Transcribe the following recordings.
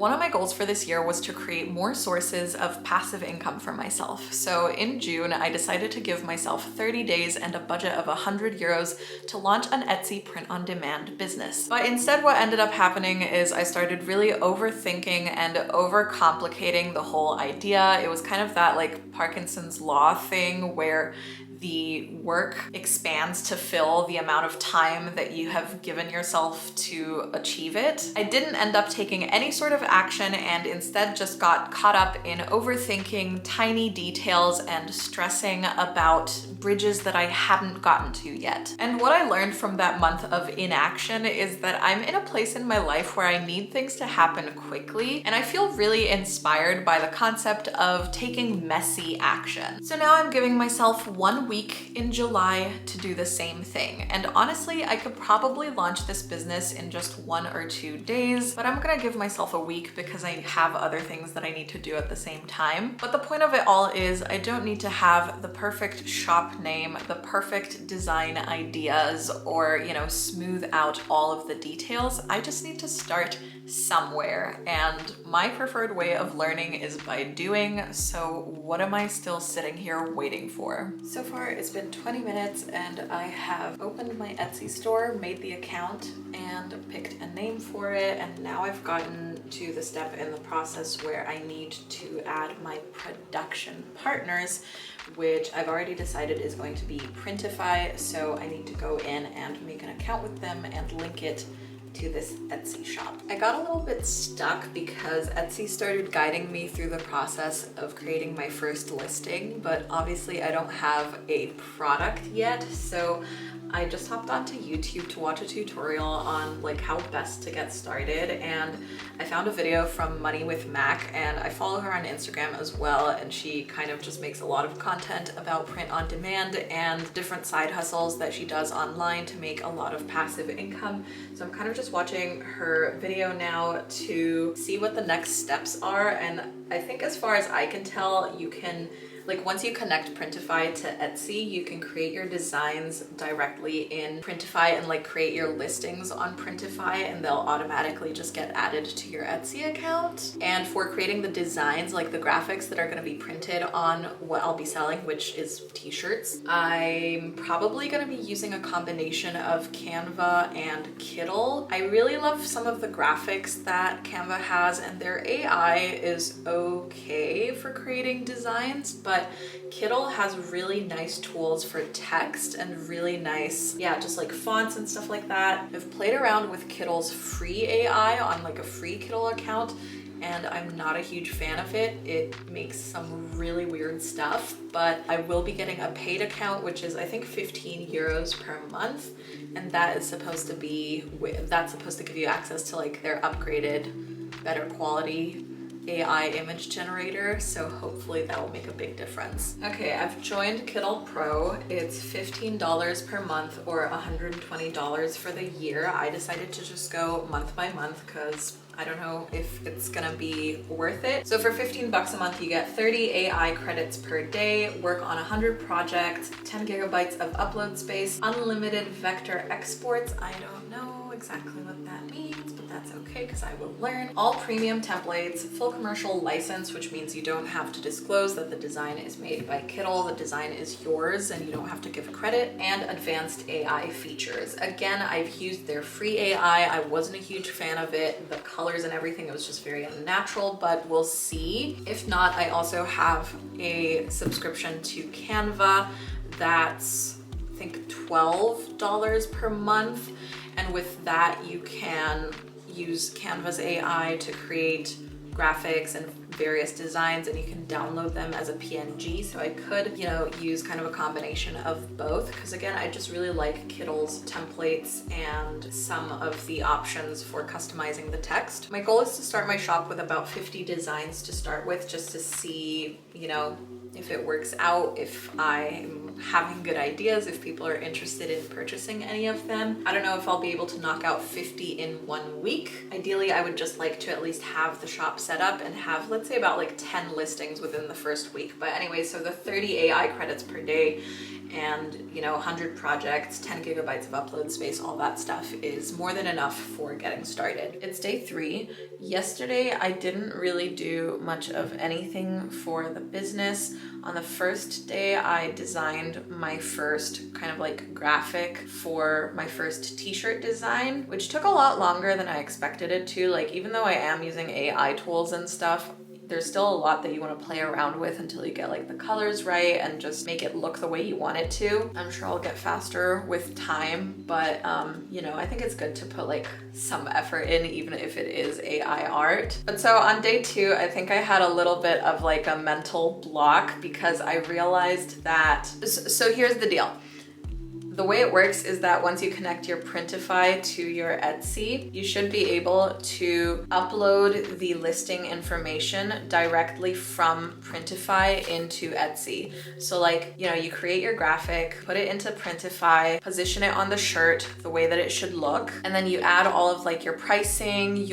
One of my goals for this year was to create more sources of passive income for myself. So in June, I decided to give myself 30 days and a budget of 100 euros to launch an Etsy print-on-demand business. But instead, what ended up happening is I started really overthinking and overcomplicating the whole idea. It was kind of that like Parkinson's law thing where the work expands to fill the amount of time that you have given yourself to achieve it. I didn't end up taking any sort of action and instead just got caught up in overthinking tiny details and stressing about bridges that I hadn't gotten to yet. And what I learned from that month of inaction is that I'm in a place in my life where I need things to happen quickly, and I feel really inspired by the concept of taking messy action. So now I'm giving myself 1 week in July to do the same thing. And honestly, I could probably launch this business in just 1 or 2 days, but I'm gonna give myself a week because I have other things that I need to do at the same time. But the point of it all is I don't need to have the perfect shop name, the perfect design ideas, or, you know, smooth out all of the details. I just need to start somewhere, and my preferred way of learning is by doing, so what am I still sitting here waiting for? So far it's been 20 minutes and I have opened my Etsy store, made the account, and picked a name for it, and now I've gotten to the step in the process where I need to add my production partners, which I've already decided is going to be Printify, so I need to go in and make an account with them and link it to this Etsy shop. I got a little bit stuck because Etsy started guiding me through the process of creating my first listing, but obviously I don't have a product yet, so I just hopped onto YouTube to watch a tutorial on like how best to get started, and I found a video from Money with Mac, and I follow her on Instagram as well, and she kind of just makes a lot of content about print on demand and different side hustles that she does online to make a lot of passive income. So I'm kind of just watching her video now to see what the next steps are, and I think as far as I can tell, you can like once you connect Printify to Etsy, you can create your designs directly in Printify and like create your listings on Printify, and they'll automatically just get added to your Etsy account. And for creating the designs, like the graphics that are going to be printed on what I'll be selling, which is t-shirts, I'm probably going to be using a combination of Canva and Kittl. I really love some of the graphics that Canva has, and their AI is okay for creating designs, but Kittl has really nice tools for text and really nice, yeah, just like fonts and stuff like that. I've played around with Kittl's free AI on like a free Kittl account, and I'm not a huge fan of it. It makes some really weird stuff, but I will be getting a paid account, which is I think 15 euros per month, and that is supposed to be, that's supposed to give you access to like their upgraded, better quality AI image generator, so hopefully that will make a big difference. Okay, I've joined Kittl Pro. It's $15 per month or $120 for the year. I decided to just go month by month because I don't know if it's gonna be worth it. So for 15 bucks a month, you get 30 AI credits per day, work on 100 projects, 10 gigabytes of upload space, unlimited vector exports. I don't know exactly what that means, but that's okay because I will learn. All premium templates, full commercial license, which means you don't have to disclose that the design is made by Kittl. The design is yours and you don't have to give credit, and advanced AI features. Again, I've used their free AI. I wasn't a huge fan of it. The colors and everything, it was just very unnatural, but we'll see. If not, I also have a subscription to Canva that's I think $12 per month, and with that you can use Canva's AI to create graphics and various designs, and you can download them as a PNG. So I could, you know, use kind of a combination of both, because again, I just really like Kittl's templates and some of the options for customizing the text. My goal is to start my shop with about 50 designs to start with, just to see, you know, if it works out, if I'm having good ideas, if people are interested in purchasing any of them. I don't know if I'll be able to knock out 50 in 1 week. Ideally, I would just like to at least have the shop set up and have, let's say, about like 10 listings within the first week. But anyway, so the 30 AI credits per day and 100 projects, 10 gigabytes of upload space, all that stuff is more than enough for getting started. It's day 3. Yesterday I didn't really do much of anything for the business. On the first day I designed my first kind of like graphic for my first t-shirt design, which took a lot longer than I expected it to. Like, even though I am using AI tools and stuff, there's still a lot that you want to play around with until you get like the colors right and just make it look the way you want it to. I'm sure I'll get faster with time, but I think it's good to put like some effort in, even if it is AI art. But so on day 2, I think I had a little bit of like a mental block because I realized that, so here's the deal. The way it works is that once you connect your Printify to your Etsy, you should be able to upload the listing information directly from Printify into Etsy. So like, you create your graphic, put it into Printify, position it on the shirt the way that it should look, and then you add all of like your pricing,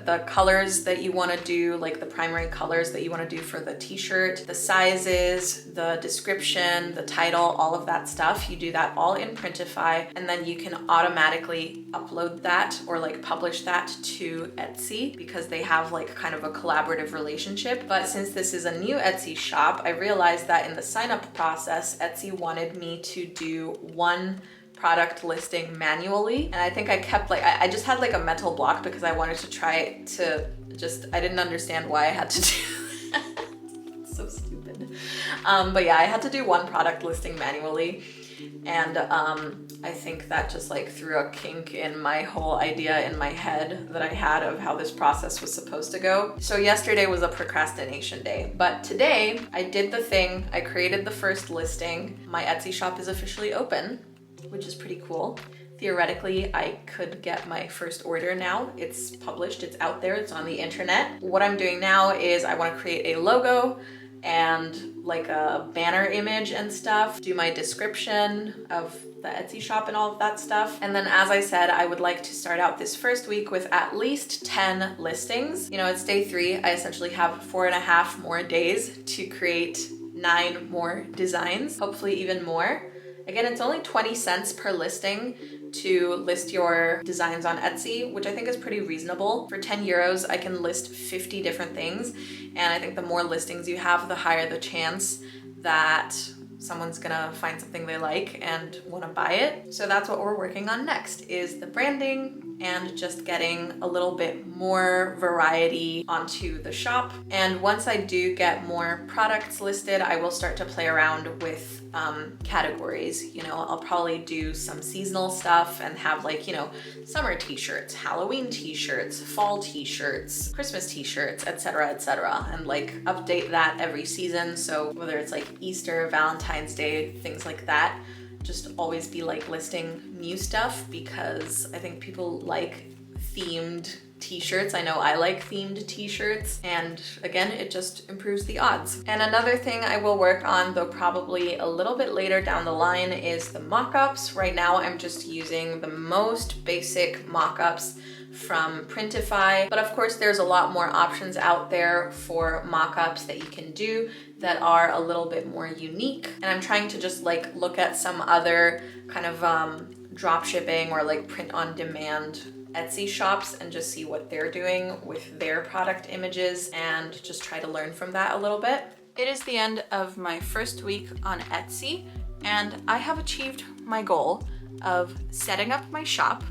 the colors that you want to do, like the primary colors that you want to do for the t-shirt, the sizes, the description, the title, all of that stuff. You do that all in Printify, and then you can automatically upload that or like publish that to Etsy because they have like kind of a collaborative relationship. But since this is a new Etsy shop, I realized that in the sign up process, Etsy wanted me to do one product listing manually, and I think I kept like I just had like a mental block because I wanted to try to I didn't understand why I had to do that. So stupid. But yeah, I had to do one product listing manually, and I think that just like threw a kink in my whole idea in my head that I had of how this process was supposed to go. So yesterday was a procrastination day, but today I did the thing. I created the first listing. My Etsy shop is officially open, which is pretty cool. Theoretically, I could get my first order now. It's published, it's out there, it's on the internet. What I'm doing now is I want to create a logo and like a banner image and stuff, do my description of the Etsy shop and all of that stuff. And then, as I said, I would like to start out this first week with at least 10 listings. It's day 3. I essentially have 4.5 more days to create 9 more designs, hopefully even more. Again, it's only 20 cents per listing to list your designs on Etsy, which I think is pretty reasonable. For 10 euros, I can list 50 different things. And I think the more listings you have, the higher the chance that someone's gonna find something they like and wanna buy it. So that's what we're working on next, is the branding and just getting a little bit more variety onto the shop. And once I do get more products listed, I will start to play around with categories. I'll probably do some seasonal stuff and have like, summer t-shirts, Halloween t-shirts, fall t-shirts, Christmas t-shirts, etc., and like update that every season. So whether it's like Easter, Valentine's Day, things like that, just always be like listing new stuff because I think people like themed t-shirts. I know I like themed t-shirts, and again, it just improves the odds. And another thing I will work on, though probably a little bit later down the line, is the mock-ups. Right now I'm just using the most basic mock-ups from Printify, but of course there's a lot more options out there for mock-ups that you can do that are a little bit more unique. And I'm trying to just like look at some other kind of drop shipping or like print on demand Etsy shops and just see what they're doing with their product images and just try to learn from that a little bit. It is the end of my first week on Etsy, and I have achieved my goal of setting up my shop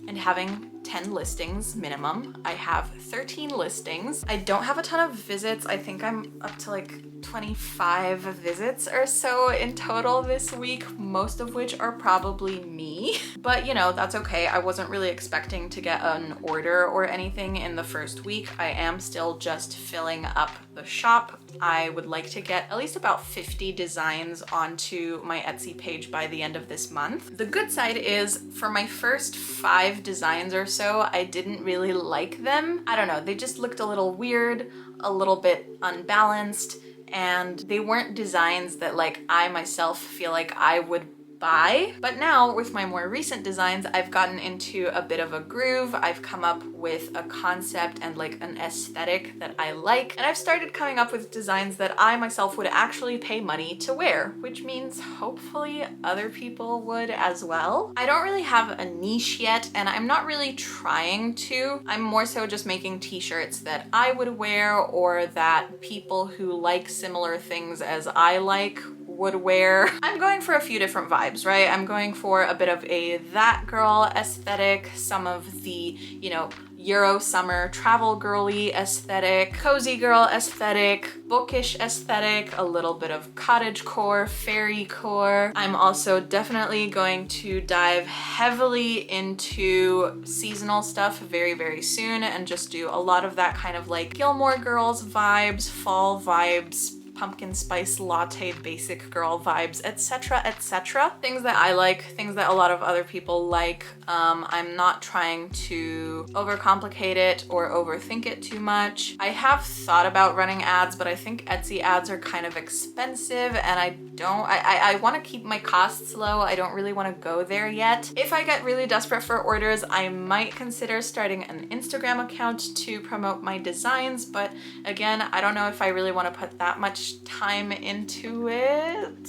and having 10 listings minimum. I have 13 listings. I don't have a ton of visits. I think I'm up to like 25 visits or so in total this week, most of which are probably me. But that's okay. I wasn't really expecting to get an order or anything in the first week. I am still just filling up the shop. I would like to get at least about 50 designs onto my Etsy page by the end of this month. The good side is, for my first 5 designs or so, I didn't really like them. I don't know, they just looked a little weird, a little bit unbalanced, and they weren't designs that like I myself feel like I would buy. But now with my more recent designs, I've gotten into a bit of a groove. I've come up with a concept and like an aesthetic that I like, and I've started coming up with designs that I myself would actually pay money to wear, which means hopefully other people would as well. I don't really have a niche yet, and I'm not really trying to. I'm more so just making t-shirts that I would wear or that people who like similar things as I like would wear. I'm going for a few different vibes, right? I'm going for a bit of a that girl aesthetic, some of the, you know, Euro summer travel girly aesthetic, cozy girl aesthetic, bookish aesthetic, a little bit of cottagecore, fairycore. I'm also definitely going to dive heavily into seasonal stuff very, very soon and just do a lot of that kind of like Gilmore Girls vibes, fall vibes, pumpkin spice latte basic girl vibes, etc, etc. Things that I like, things that a lot of other people like. I'm not trying to overcomplicate it or overthink it too much. I have thought about running ads, but I think Etsy ads are kind of expensive, and I want to keep my costs low. I don't really want to go there yet. If I get really desperate for orders, I might consider starting an Instagram account to promote my designs, but again, I don't know if I really want to put that much time into it.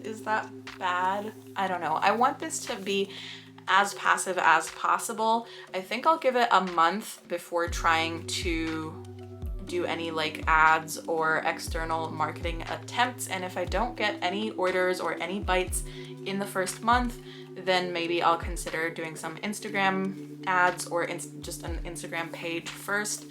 Is that bad? I don't know. I want this to be as passive as possible. I think I'll give it a month before trying to do any like ads or external marketing attempts, and if I don't get any orders or any bites in the first month, then maybe I'll consider doing some Instagram ads or just an Instagram page first,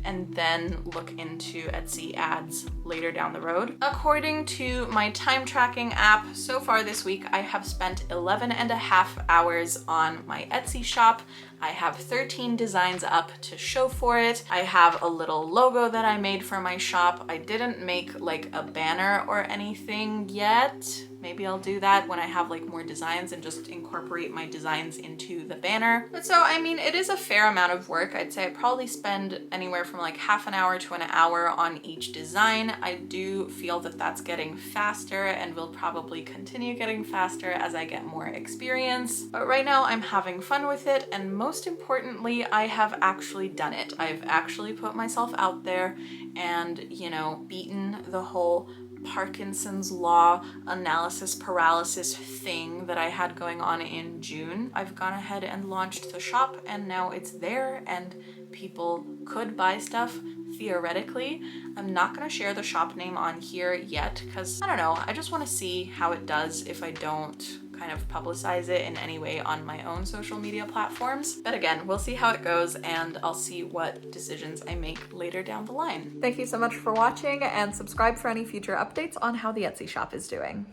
and then look into Etsy ads later down the road. According to my time tracking app, so far this week I have spent 11.5 hours on my Etsy shop. I have 13 designs up to show for it. I have a little logo that I made for my shop. I didn't make like a banner or anything yet. Maybe I'll do that when I have like more designs and just incorporate my designs into the banner. But so, I mean, it is a fair amount of work. I'd say I probably spend anywhere from like half an hour to an hour on each design. I do feel that that's getting faster and will probably continue getting faster as I get more experience. But right now I'm having fun with it, and most importantly, I have actually done it. I've actually put myself out there and, you know, beaten the whole Parkinson's law analysis paralysis thing that I had going on in June. I've gone ahead and launched the shop, and now it's there and people could buy stuff theoretically. I'm not going to share the shop name on here yet because I don't know, I just want to see how it does if I don't kind of publicize it in any way on my own social media platforms. But again, we'll see how it goes, and I'll see what decisions I make later down the line. Thank you so much for watching, and subscribe for any future updates on how the Etsy shop is doing.